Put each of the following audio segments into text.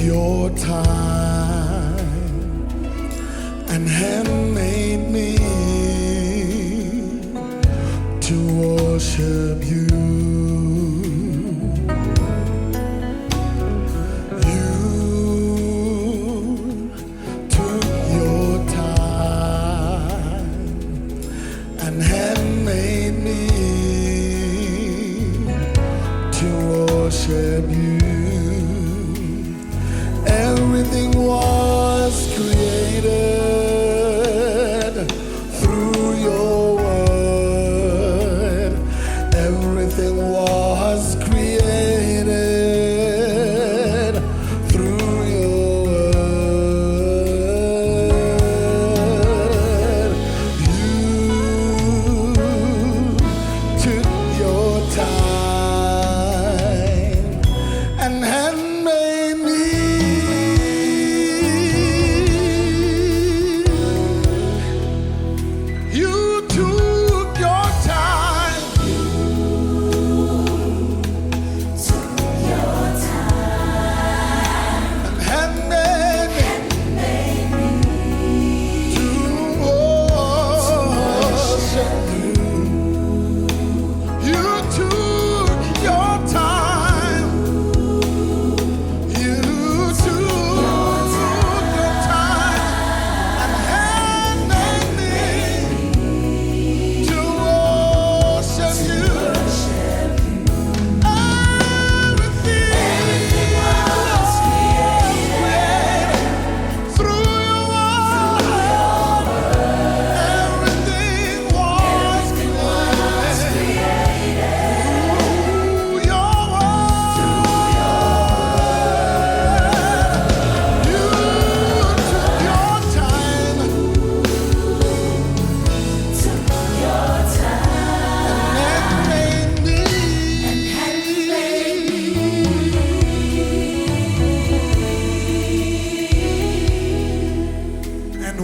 Your time and handmade me to worship you. You took your time and handmade me to worship you. Everything was created through your word. Everything was created through your word. You took your time and handmade me.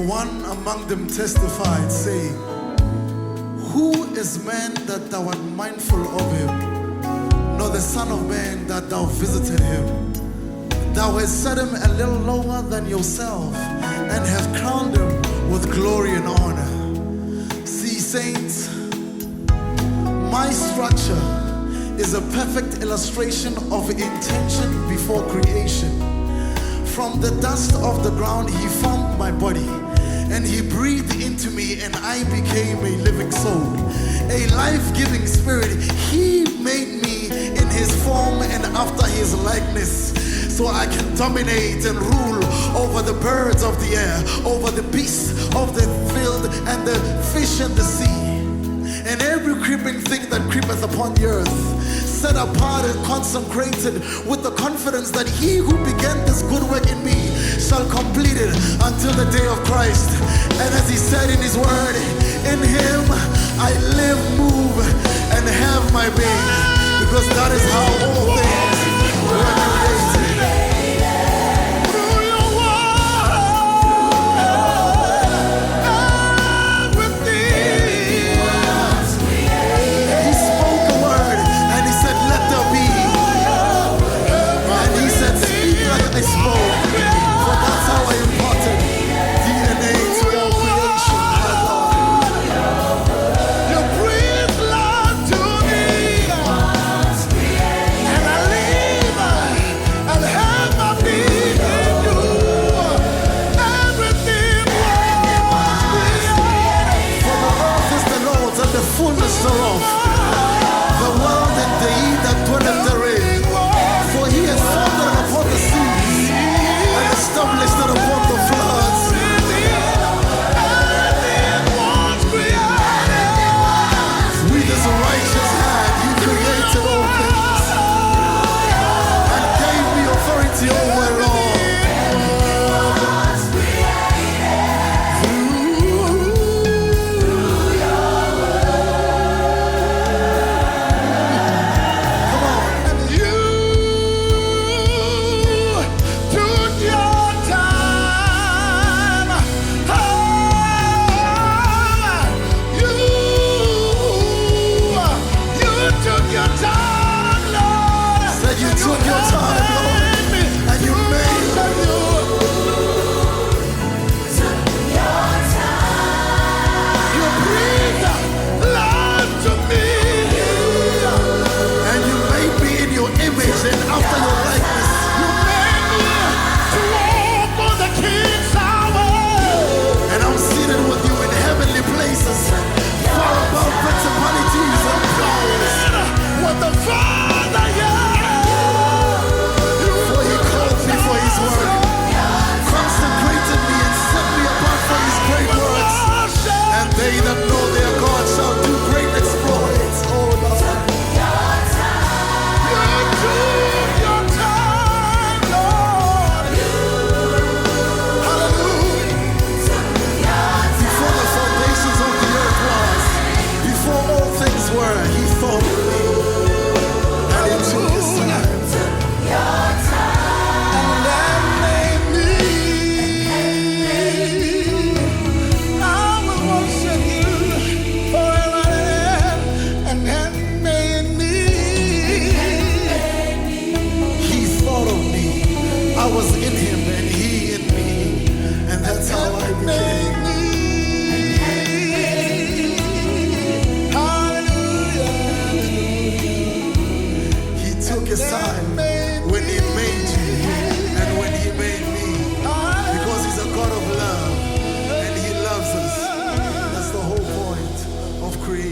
One among them testified, saying, Who is man that thou art mindful of him, nor the Son of Man that thou visited him? Thou hast set him a little lower than yourself, and hast crowned him with glory and honor. See, saints, my structure is a perfect illustration of intention before creation. From the dust of the ground he formed my body, and he breathed into me, and I became a living soul, a life-giving spirit. He made me in his form and after his likeness, so I can dominate and rule over the birds of the air, over the beasts of the field, and the fish in the sea, and every creeping thing that creepeth upon the earth, set apart and consecrated with the confidence that he who began this good work in me shall complete it until the day of Christ. And as he said in his word, in him I live, move, and have my being, because that is how all things were created. Fullness thereof, the world and they that dwelleth therein. For he has founded it upon the seas and established it upon the floods. With his righteous hand he created all things and gave me authority over it all.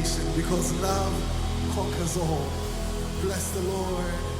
patient because love conquers all. Bless the Lord.